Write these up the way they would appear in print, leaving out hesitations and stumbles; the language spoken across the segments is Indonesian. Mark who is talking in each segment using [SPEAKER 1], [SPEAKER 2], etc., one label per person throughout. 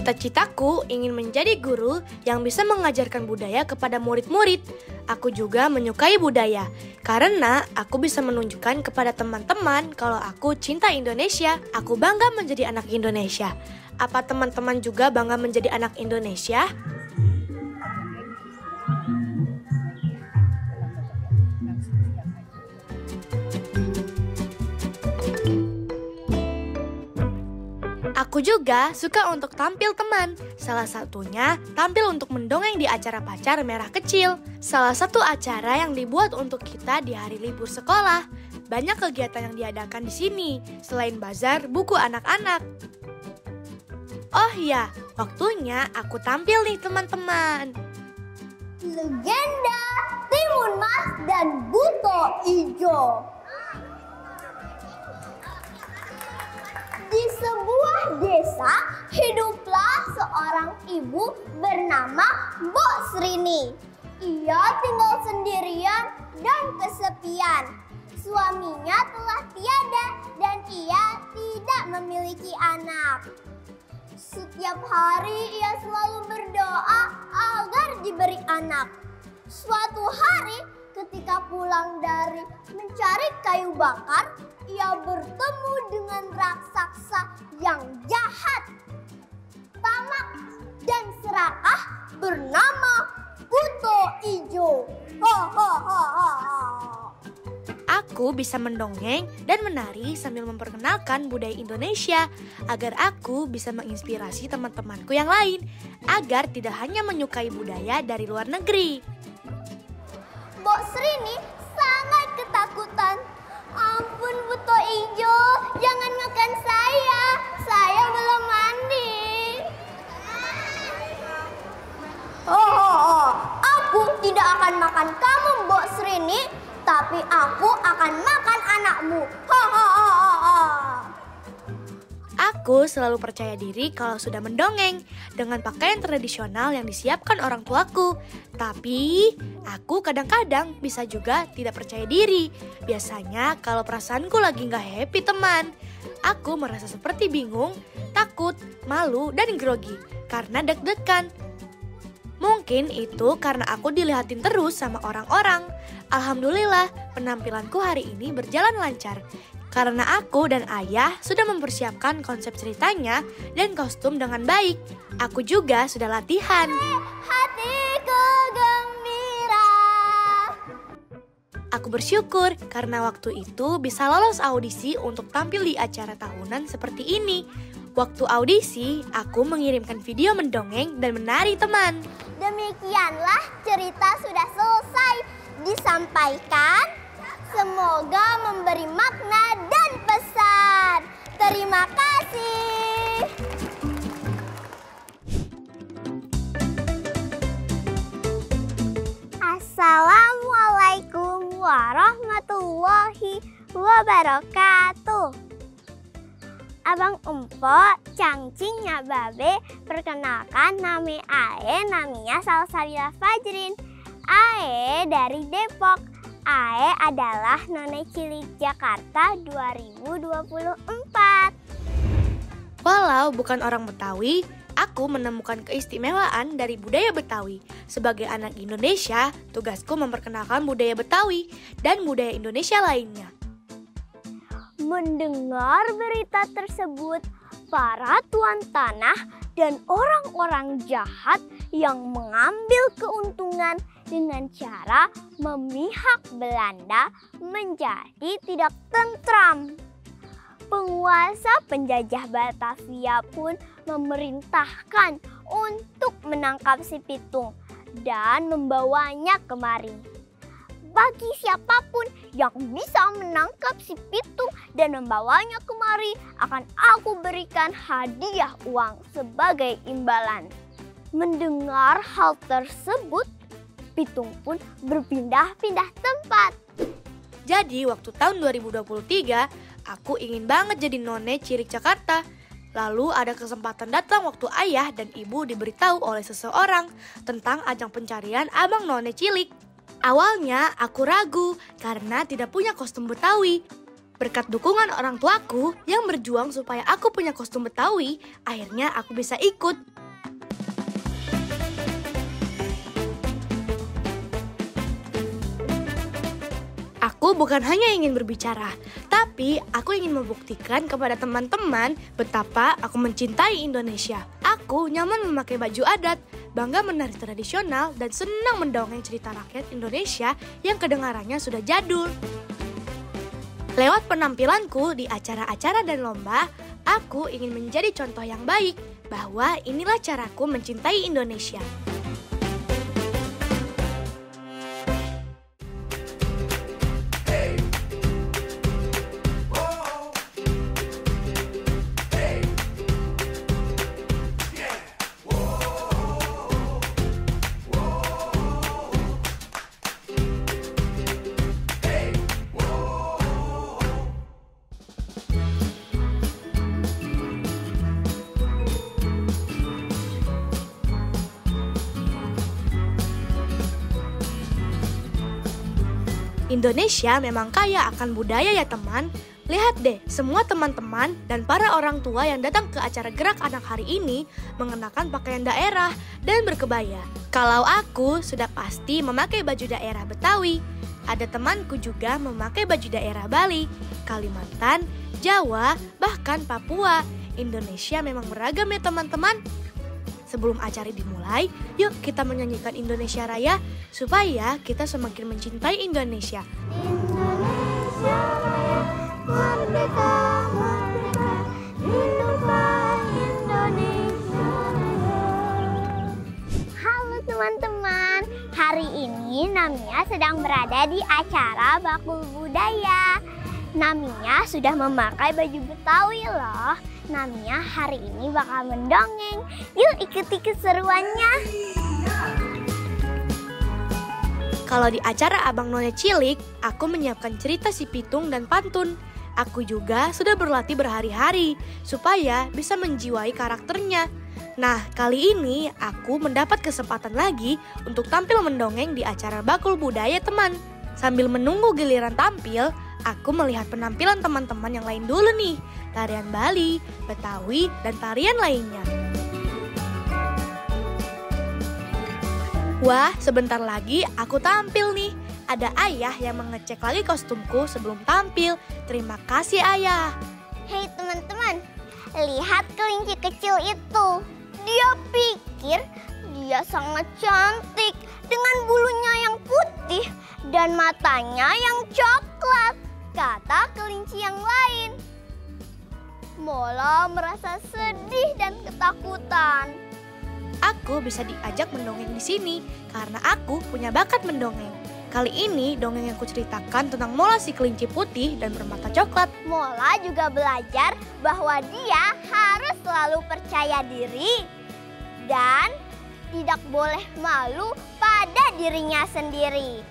[SPEAKER 1] Cita-citaku ingin menjadi guru yang bisa mengajarkan budaya kepada murid-murid. Aku juga menyukai budaya, karena aku bisa menunjukkan kepada teman-teman kalau aku cinta Indonesia. Aku bangga menjadi anak Indonesia. Apa teman-teman juga bangga menjadi anak Indonesia? Aku juga suka untuk tampil teman. Salah satunya tampil untuk mendongeng di acara Pacar Merah Kecil. Salah satu acara yang dibuat untuk kita di hari libur sekolah. Banyak kegiatan yang diadakan di sini, selain bazar buku anak-anak. Oh iya, waktunya aku tampil nih teman-teman.
[SPEAKER 2] Legenda Timun Mas dan Buto Ijo. Di sebuah desa, hiduplah seorang ibu bernama Mbok Srini. Ia tinggal sendirian dan kesepian. Suaminya telah tiada dan ia tidak memiliki anak. Setiap hari ia selalu berdoa agar diberi anak. Suatu hari ketika pulang dari mencari kayu bakar, ia bertemu dengan raksasa yang jahat, tamak, dan serakah bernama Buto Ijo.
[SPEAKER 1] Aku bisa mendongeng dan menari sambil memperkenalkan budaya Indonesia agar aku bisa menginspirasi teman-temanku yang lain agar tidak hanya menyukai budaya dari luar negeri.
[SPEAKER 2] Mbok Srini sangat ketakutan. Ampun Buto Ijo, jangan makan saya. Saya belum mandi. Aku tidak akan makan kamu Mbok Srini, tapi aku akan makan anakmu.
[SPEAKER 1] Aku selalu percaya diri kalau sudah mendongeng dengan pakaian tradisional yang disiapkan orang tuaku. Tapi aku kadang-kadang bisa juga tidak percaya diri. Biasanya kalau perasaanku lagi gak happy teman, aku merasa seperti bingung, takut, malu, dan grogi karena deg-degan. Mungkin itu karena aku dilihatin terus sama orang-orang. Alhamdulillah, penampilanku hari ini berjalan lancar. Karena aku dan ayah sudah mempersiapkan konsep ceritanya dan kostum dengan baik. Aku juga sudah latihan.
[SPEAKER 2] Hatiku gembira.
[SPEAKER 1] Aku bersyukur karena waktu itu bisa lolos audisi untuk tampil di acara tahunan seperti ini. Waktu audisi, aku mengirimkan video mendongeng dan menari teman.
[SPEAKER 2] Demikianlah cerita sudah selesai disampaikan. Semoga memberi makna dan pesan. Terima kasih. Assalamualaikum warahmatullahi wabarakatuh. Abang Empok, cangcingnya Babe, perkenalkan nama Ae, namanya Salsabila Fajrin. Ae dari Depok. Ae adalah None Cilik Jakarta 2024.
[SPEAKER 1] Walau bukan orang Betawi, aku menemukan keistimewaan dari budaya Betawi. Sebagai anak Indonesia, tugasku memperkenalkan budaya Betawi dan budaya Indonesia lainnya.
[SPEAKER 2] Mendengar berita tersebut, para tuan tanah dan orang-orang jahat yang mengambil keuntungan dengan cara memihak Belanda menjadi tidak tentram. Penguasa penjajah Batavia pun memerintahkan untuk menangkap si Pitung dan membawanya kemari. Bagi siapapun yang bisa menangkap si Pitung dan membawanya kemari, akan aku berikan hadiah uang sebagai imbalan. Mendengar hal tersebut, Pitung pun berpindah-pindah tempat.
[SPEAKER 1] Jadi waktu tahun 2023, aku ingin banget jadi None Cilik Jakarta. Lalu ada kesempatan datang waktu ayah dan ibu diberitahu oleh seseorang tentang ajang pencarian abang None Cilik. Awalnya aku ragu karena tidak punya kostum Betawi. Berkat dukungan orang tuaku yang berjuang supaya aku punya kostum Betawi, akhirnya aku bisa ikut. Aku bukan hanya ingin berbicara, tapi aku ingin membuktikan kepada teman-teman betapa aku mencintai Indonesia. Aku nyaman memakai baju adat, bangga menari tradisional, dan senang mendongeng cerita rakyat Indonesia yang kedengarannya sudah jadul. Lewat penampilanku di acara-acara dan lomba, aku ingin menjadi contoh yang baik bahwa inilah caraku mencintai Indonesia. Indonesia memang kaya akan budaya ya teman. Lihat deh, semua teman-teman dan para orang tua yang datang ke acara Gerak Anak hari ini mengenakan pakaian daerah dan berkebaya. Kalau aku sudah pasti memakai baju daerah Betawi. Ada temanku juga memakai baju daerah Bali, Kalimantan, Jawa, bahkan Papua. Indonesia memang beragam ya teman-teman. Sebelum acara dimulai, yuk kita menyanyikan Indonesia Raya supaya kita semakin mencintai Indonesia.
[SPEAKER 2] Indonesia Raya, merdeka, merdeka, lindungilah Indonesia Raya. Halo teman-teman, hari ini Namia sedang berada di acara Bakul Budaya. Namia sudah memakai baju Betawi loh. Namia hari ini bakal mendongeng. Yuk ikuti keseruannya.
[SPEAKER 1] Kalau di acara Abang None Cilik, aku menyiapkan cerita si Pitung dan pantun. Aku juga sudah berlatih berhari-hari supaya bisa menjiwai karakternya. Nah, kali ini aku mendapat kesempatan lagi untuk tampil mendongeng di acara Bakul Budaya teman. Sambil menunggu giliran tampil, aku melihat penampilan teman-teman yang lain dulu nih. Tarian Bali, Betawi, dan tarian lainnya. Wah, sebentar lagi aku tampil nih. Ada ayah yang mengecek lagi kostumku sebelum tampil. Terima kasih ayah.
[SPEAKER 2] Hei teman-teman, lihat kelinci kecil itu. Dia pikir dia sangat cantik dengan bulunya yang putih dan matanya yang coklat, kata kelinci yang lain. Mola merasa sedih dan ketakutan.
[SPEAKER 1] Aku bisa diajak mendongeng di sini karena aku punya bakat mendongeng. Kali ini dongeng yang kuceritakan tentang Mola si kelinci putih dan bermata coklat.
[SPEAKER 2] Mola juga belajar bahwa dia harus selalu percaya diri dan tidak boleh malu pada dirinya sendiri.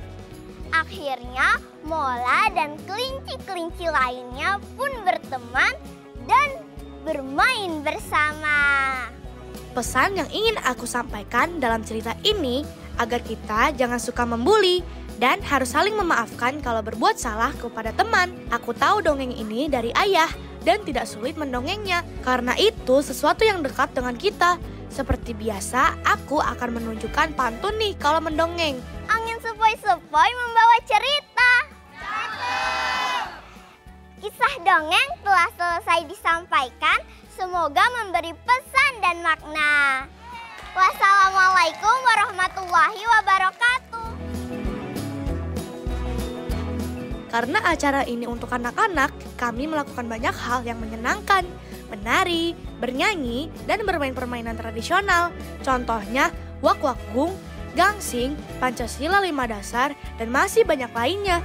[SPEAKER 2] Akhirnya Mola dan kelinci-kelinci lainnya pun berteman dan bermain bersama.
[SPEAKER 1] Pesan yang ingin aku sampaikan dalam cerita ini agar kita jangan suka membuli dan harus saling memaafkan kalau berbuat salah kepada teman. Aku tahu dongeng ini dari ayah dan tidak sulit mendongengnya karena itu sesuatu yang dekat dengan kita. Seperti biasa, aku akan menunjukkan pantun nih kalau mendongeng.
[SPEAKER 2] Angin sepoi-sepoi membawa cerita. Kisah dongeng telah selesai disampaikan. Semoga memberi pesan dan makna. Wassalamualaikum warahmatullahi wabarakatuh.
[SPEAKER 1] Karena acara ini untuk anak-anak, kami melakukan banyak hal yang menyenangkan. Menari, bernyanyi, dan bermain permainan tradisional. Contohnya wak-wakgung, gangsing, Pancasila 5 dasar, dan masih banyak lainnya.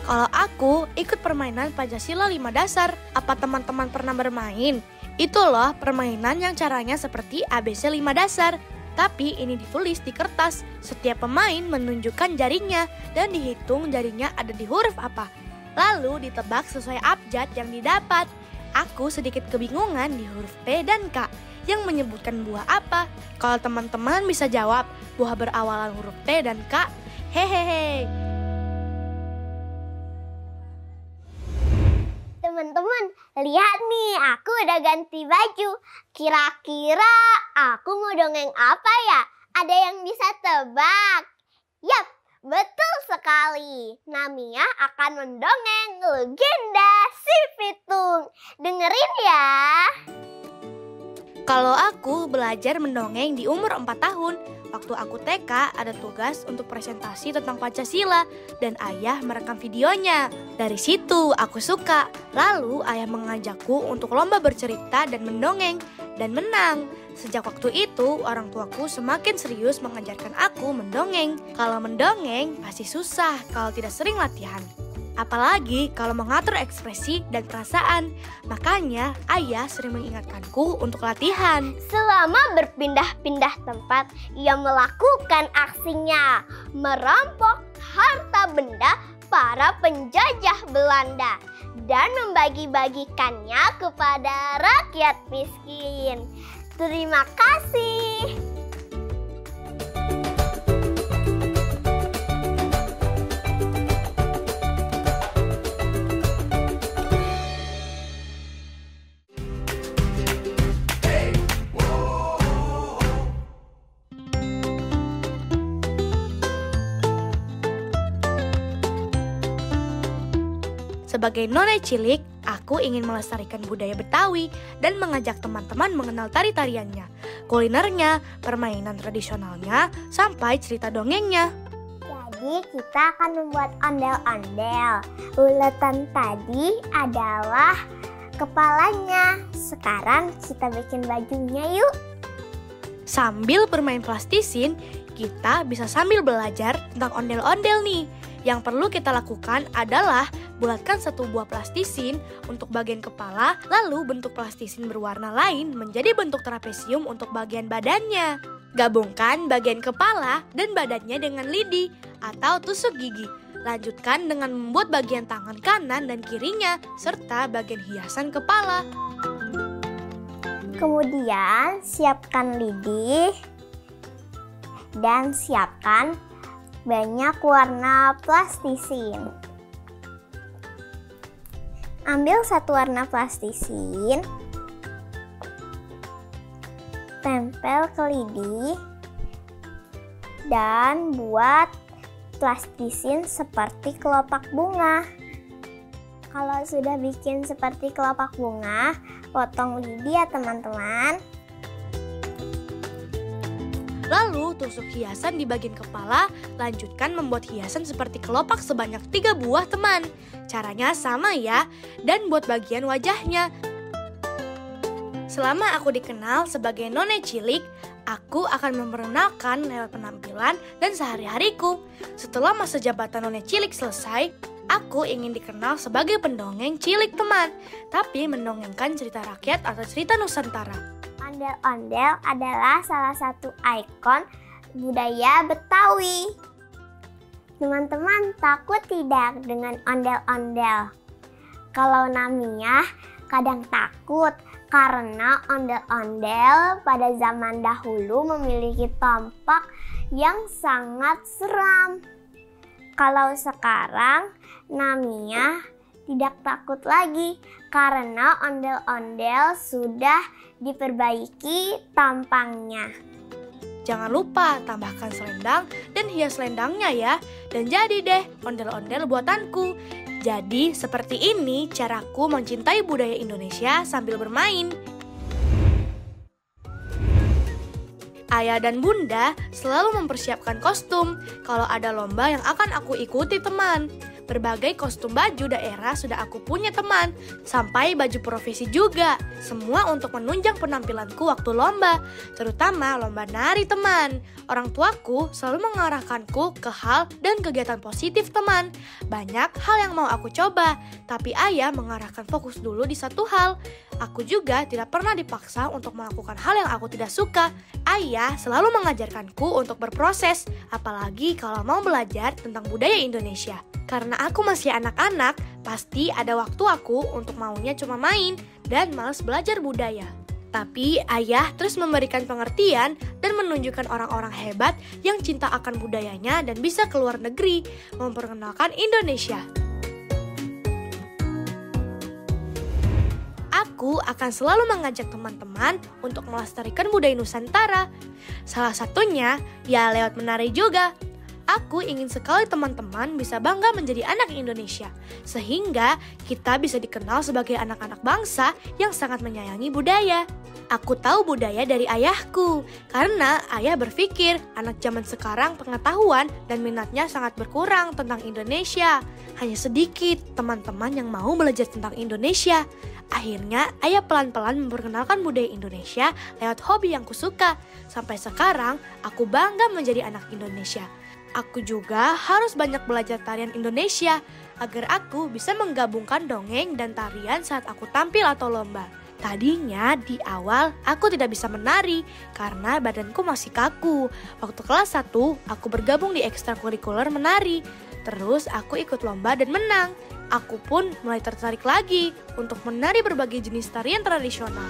[SPEAKER 1] Kalau aku ikut permainan Pancasila 5 dasar, apa teman-teman pernah bermain? Itu loh permainan yang caranya seperti ABC 5 dasar. Tapi ini ditulis di kertas. Setiap pemain menunjukkan jarinya dan dihitung jarinya ada di huruf apa. Lalu ditebak sesuai abjad yang didapat. Aku sedikit kebingungan di huruf T dan K yang menyebutkan buah apa. Kalau teman-teman bisa jawab buah berawalan huruf T dan K, hehehe.
[SPEAKER 2] Teman-teman, lihat nih, aku udah ganti baju. Kira-kira aku mau dongeng apa ya? Ada yang bisa tebak? Yap, Betul sekali. Namia akan mendongeng legenda si Pitung. Dengerin ya.
[SPEAKER 1] Kalau aku belajar mendongeng di umur 4 tahun. Waktu aku TK ada tugas untuk presentasi tentang Pancasila dan ayah merekam videonya. Dari situ aku suka. Lalu ayah mengajakku untuk lomba bercerita dan mendongeng dan menang. Sejak waktu itu orang tuaku semakin serius mengajarkan aku mendongeng. Kalau mendongeng pasti susah kalau tidak sering latihan. Apalagi kalau mengatur ekspresi dan perasaan. Makanya ayah sering mengingatkanku untuk latihan.
[SPEAKER 2] Selama berpindah-pindah tempat, ia melakukan aksinya. Merampok harta benda para penjajah Belanda dan membagi-bagikannya kepada rakyat miskin. Terima kasih.
[SPEAKER 1] Sebagai nona cilik, aku ingin melestarikan budaya Betawi dan mengajak teman-teman mengenal tari-tariannya, kulinernya, permainan tradisionalnya, sampai cerita dongengnya.
[SPEAKER 2] Jadi kita akan membuat ondel-ondel. Uletan tadi adalah kepalanya. Sekarang kita bikin bajunya yuk.
[SPEAKER 1] Sambil bermain plastisin, kita bisa sambil belajar tentang ondel-ondel nih. Yang perlu kita lakukan adalah bulatkan satu buah plastisin untuk bagian kepala, lalu bentuk plastisin berwarna lain menjadi bentuk trapesium untuk bagian badannya. Gabungkan bagian kepala dan badannya dengan lidi atau tusuk gigi. Lanjutkan dengan membuat bagian tangan kanan dan kirinya, serta bagian hiasan kepala.
[SPEAKER 2] Kemudian siapkan lidi dan siapkan banyak warna plastisin. Ambil satu warna plastisin, tempel ke lidi, dan buat plastisin seperti kelopak bunga. Kalau sudah bikin seperti kelopak bunga, potong lidi ya teman-teman.
[SPEAKER 1] Lalu tusuk hiasan di bagian kepala, lanjutkan membuat hiasan seperti kelopak sebanyak 3 buah teman. Caranya sama ya, dan buat bagian wajahnya. Selama aku dikenal sebagai none cilik, aku akan memperkenalkan lewat penampilan dan sehari-hariku. Setelah masa jabatan none cilik selesai, aku ingin dikenal sebagai pendongeng cilik teman, tapi mendongengkan cerita rakyat atau cerita Nusantara.
[SPEAKER 2] Ondel-ondel adalah salah satu ikon budaya Betawi. Teman-teman takut tidak dengan ondel-ondel? Kalau Namia kadang takut karena ondel-ondel pada zaman dahulu memiliki tampak yang sangat seram. Kalau sekarang Namia tidak takut lagi karena ondel-ondel sudah diperbaiki tampangnya.
[SPEAKER 1] Jangan lupa tambahkan selendang dan hias selendangnya ya. Dan jadi deh ondel-ondel buatanku. Jadi seperti ini caraku mencintai budaya Indonesia sambil bermain. Ayah dan bunda selalu mempersiapkan kostum kalau ada lomba yang akan aku ikuti teman. Berbagai kostum baju daerah sudah aku punya teman, sampai baju profesi juga. Semua untuk menunjang penampilanku waktu lomba, terutama lomba nari teman. Orang tuaku selalu mengarahkanku ke hal dan kegiatan positif teman. Banyak hal yang mau aku coba, tapi ayah mengarahkan fokus dulu di satu hal. Aku juga tidak pernah dipaksa untuk melakukan hal yang aku tidak suka. Ayah selalu mengajarkanku untuk berproses, apalagi kalau mau belajar tentang budaya Indonesia. Karena aku masih anak-anak, pasti ada waktu aku untuk maunya cuma main dan malas belajar budaya. Tapi ayah terus memberikan pengertian dan menunjukkan orang-orang hebat yang cinta akan budayanya dan bisa keluar negeri memperkenalkan Indonesia. Aku akan selalu mengajak teman-teman untuk melestarikan budaya Nusantara. Salah satunya ya lewat menari juga. Aku ingin sekali teman-teman bisa bangga menjadi anak Indonesia, sehingga kita bisa dikenal sebagai anak-anak bangsa yang sangat menyayangi budaya. Aku tahu budaya dari ayahku, karena ayah berpikir anak zaman sekarang pengetahuan dan minatnya sangat berkurang tentang Indonesia. Hanya sedikit teman-teman yang mau belajar tentang Indonesia. Akhirnya ayah pelan-pelan memperkenalkan budaya Indonesia lewat hobi yang kusuka. Sampai sekarang aku bangga menjadi anak Indonesia. Aku juga harus banyak belajar tarian Indonesia agar aku bisa menggabungkan dongeng dan tarian saat aku tampil atau lomba. Tadinya di awal aku tidak bisa menari karena badanku masih kaku. Waktu kelas 1 aku bergabung di ekstrakurikuler menari. Terus aku ikut lomba dan menang. Aku pun mulai tertarik lagi untuk menari berbagai jenis tarian tradisional.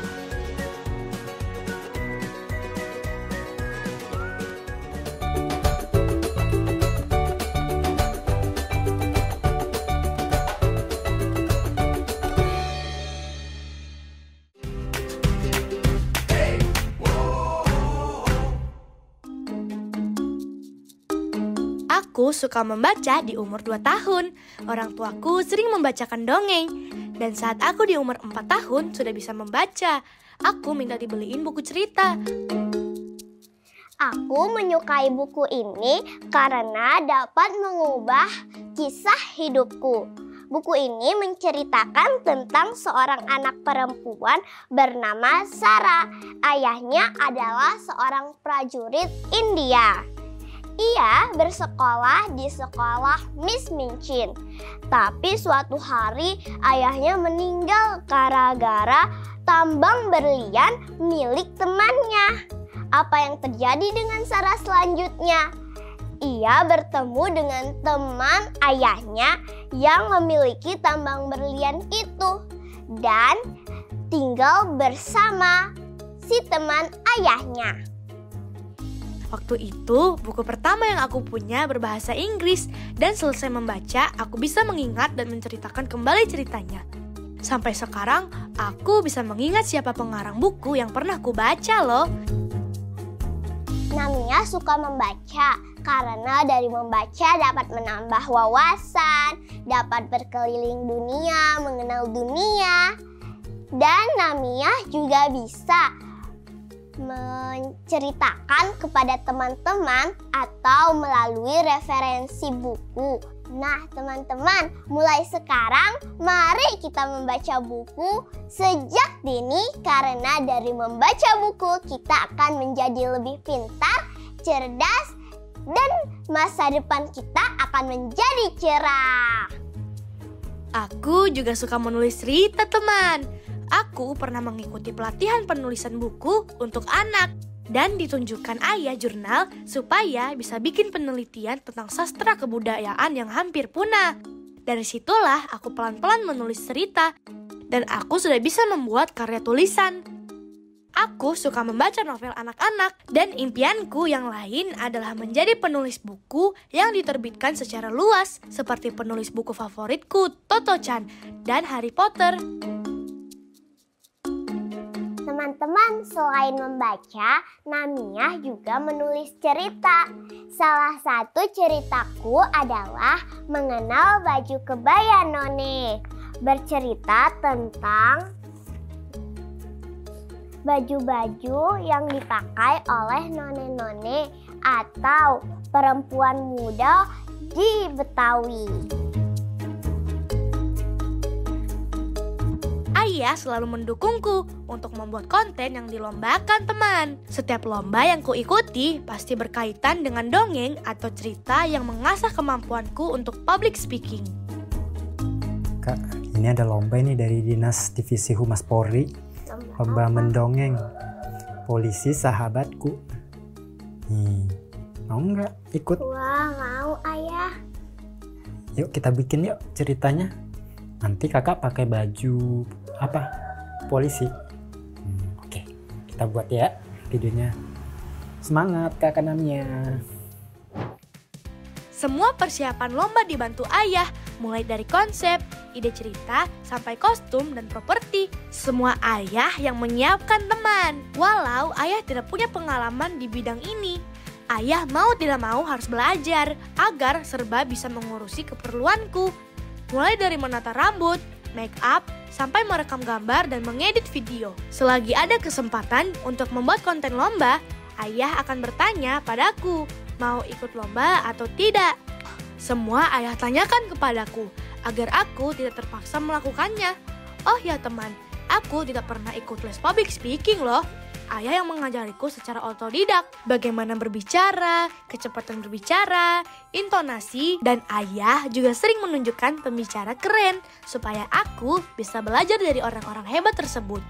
[SPEAKER 1] Aku suka membaca di umur 2 tahun. Orang tuaku sering membacakan dongeng. Dan saat aku di umur 4 tahun sudah bisa membaca. Aku minta dibeliin buku cerita.
[SPEAKER 2] Aku menyukai buku ini karena dapat mengubah kisah hidupku. Buku ini menceritakan tentang seorang anak perempuan bernama Sarah. Ayahnya adalah seorang prajurit India. Ia bersekolah di sekolah Miss Minchin. Tapi suatu hari ayahnya meninggal gara-gara tambang berlian milik temannya. Apa yang terjadi dengan Sarah selanjutnya? Ia bertemu dengan teman ayahnya yang memiliki tambang berlian itu dan tinggal bersama si teman ayahnya.
[SPEAKER 1] Waktu itu, buku pertama yang aku punya berbahasa Inggris dan selesai membaca, aku bisa mengingat dan menceritakan kembali ceritanya. Sampai sekarang, aku bisa mengingat siapa pengarang buku yang pernah aku baca loh.
[SPEAKER 2] Namanya suka membaca karena dari membaca dapat menambah wawasan, dapat berkeliling dunia, mengenal dunia. Dan Namia juga bisa menceritakan kepada teman-teman atau melalui referensi buku. Nah, teman-teman, mulai sekarang mari kita membaca buku sejak dini karena dari membaca buku kita akan menjadi lebih pintar, cerdas, dan masa depan kita akan menjadi cerah.
[SPEAKER 1] Aku juga suka menulis cerita, teman. Aku pernah mengikuti pelatihan penulisan buku untuk anak dan ditunjukkan ayah jurnal supaya bisa bikin penelitian tentang sastra kebudayaan yang hampir punah. Dari situlah aku pelan-pelan menulis cerita dan aku sudah bisa membuat karya tulisan. Aku suka membaca novel anak-anak dan impianku yang lain adalah menjadi penulis buku yang diterbitkan secara luas seperti penulis buku favoritku Toto-chan dan Harry Potter.
[SPEAKER 2] Teman-teman, selain membaca, Namia juga menulis cerita. Salah satu ceritaku adalah mengenal baju kebaya None. Bercerita tentang baju-baju yang dipakai oleh none-none atau perempuan muda di Betawi.
[SPEAKER 1] Ayah selalu mendukungku untuk membuat konten yang dilombakan, teman. Setiap lomba yang kuikuti pasti berkaitan dengan dongeng atau cerita yang mengasah kemampuanku untuk public speaking.
[SPEAKER 3] Kak, ini ada lomba ini dari Dinas Divisi Humas Polri. Lomba mendongeng. Polisi sahabatku. Mau nggak ikut?
[SPEAKER 2] Wah, mau ayah.
[SPEAKER 3] Yuk kita bikin yuk ceritanya. Nanti kakak pakai baju apa? Polisi. Oke, kita buat ya videonya. Semangat kakak Namia.
[SPEAKER 1] Semua persiapan lomba dibantu ayah, mulai dari konsep, ide cerita, sampai kostum dan properti. Semua ayah yang menyiapkan, teman. Walau ayah tidak punya pengalaman di bidang ini, Ayah mau tidak mau harus belajar agar serba bisa mengurusi keperluanku. Mulai dari menata rambut, make up, sampai merekam gambar dan mengedit video. Selagi ada kesempatan untuk membuat konten lomba, ayah akan bertanya padaku, mau ikut lomba atau tidak. Semua ayah tanyakan kepadaku, agar aku tidak terpaksa melakukannya. Oh ya teman, aku tidak pernah ikut les public speaking loh. Ayah yang mengajariku secara otodidak, bagaimana berbicara, kecepatan berbicara, intonasi, dan ayah juga sering menunjukkan pembicara keren supaya aku bisa belajar dari orang-orang hebat tersebut.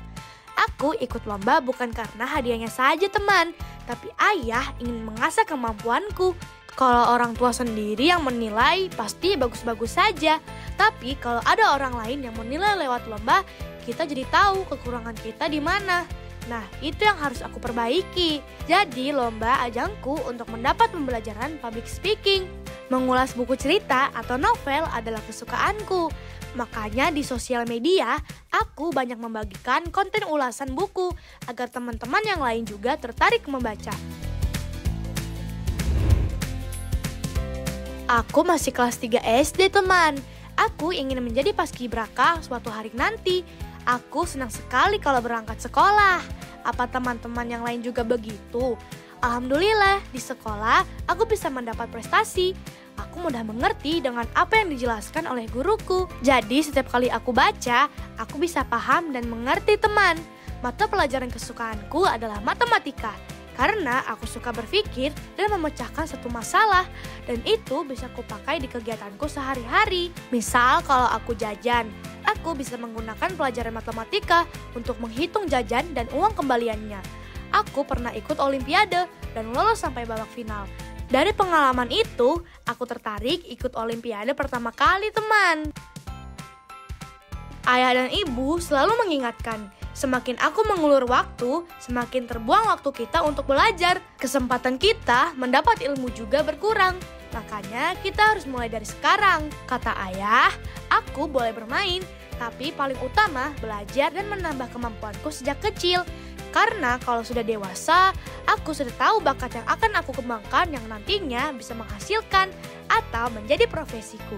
[SPEAKER 1] Aku ikut lomba bukan karena hadiahnya saja teman, tapi ayah ingin mengasah kemampuanku. Kalau orang tua sendiri yang menilai pasti bagus-bagus saja, tapi kalau ada orang lain yang menilai lewat lomba, kita jadi tahu kekurangan kita di mana. Nah, itu yang harus aku perbaiki. Jadi, lomba ajangku untuk mendapat pembelajaran public speaking. Mengulas buku cerita atau novel adalah kesukaanku. Makanya di sosial media, aku banyak membagikan konten ulasan buku agar teman-teman yang lain juga tertarik membaca. Aku masih kelas 3 SD, teman. Aku ingin menjadi paskibraka suatu hari nanti. Aku senang sekali kalau berangkat sekolah. Apa teman-teman yang lain juga begitu? Alhamdulillah, di sekolah aku bisa mendapat prestasi. Aku mudah mengerti dengan apa yang dijelaskan oleh guruku. Jadi setiap kali aku baca, aku bisa paham dan mengerti teman. Mata pelajaran kesukaanku adalah matematika. Karena aku suka berpikir dan memecahkan satu masalah. Dan itu bisa kupakai di kegiatanku sehari-hari. Misal kalau aku jajan, aku bisa menggunakan pelajaran matematika untuk menghitung jajan dan uang kembaliannya. Aku pernah ikut olimpiade dan lolos sampai babak final. Dari pengalaman itu, aku tertarik ikut olimpiade pertama kali, teman. Ayah dan ibu selalu mengingatkan, semakin aku mengulur waktu, semakin terbuang waktu kita untuk belajar. Kesempatan kita mendapat ilmu juga berkurang. Makanya kita harus mulai dari sekarang. Kata ayah, aku boleh bermain, tapi paling utama belajar dan menambah kemampuanku sejak kecil. Karena kalau sudah dewasa, aku sudah tahu bakat yang akan aku kembangkan yang nantinya bisa menghasilkan atau menjadi profesiku.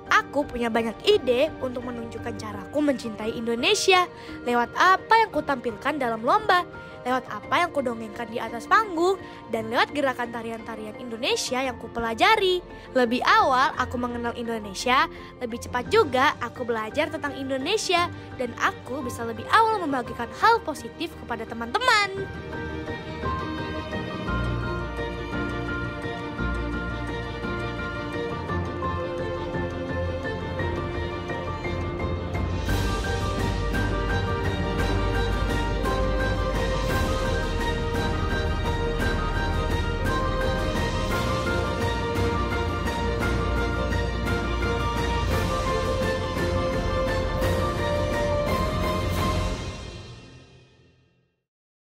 [SPEAKER 1] Aku punya banyak ide untuk menunjukkan caraku mencintai Indonesia lewat apa yang kutampilkan dalam lomba, lewat apa yang kudongengkan di atas panggung, dan lewat gerakan tarian-tarian Indonesia yang kupelajari. Lebih awal aku mengenal Indonesia, lebih cepat juga aku belajar tentang Indonesia, dan aku bisa lebih awal membagikan hal positif kepada teman-teman.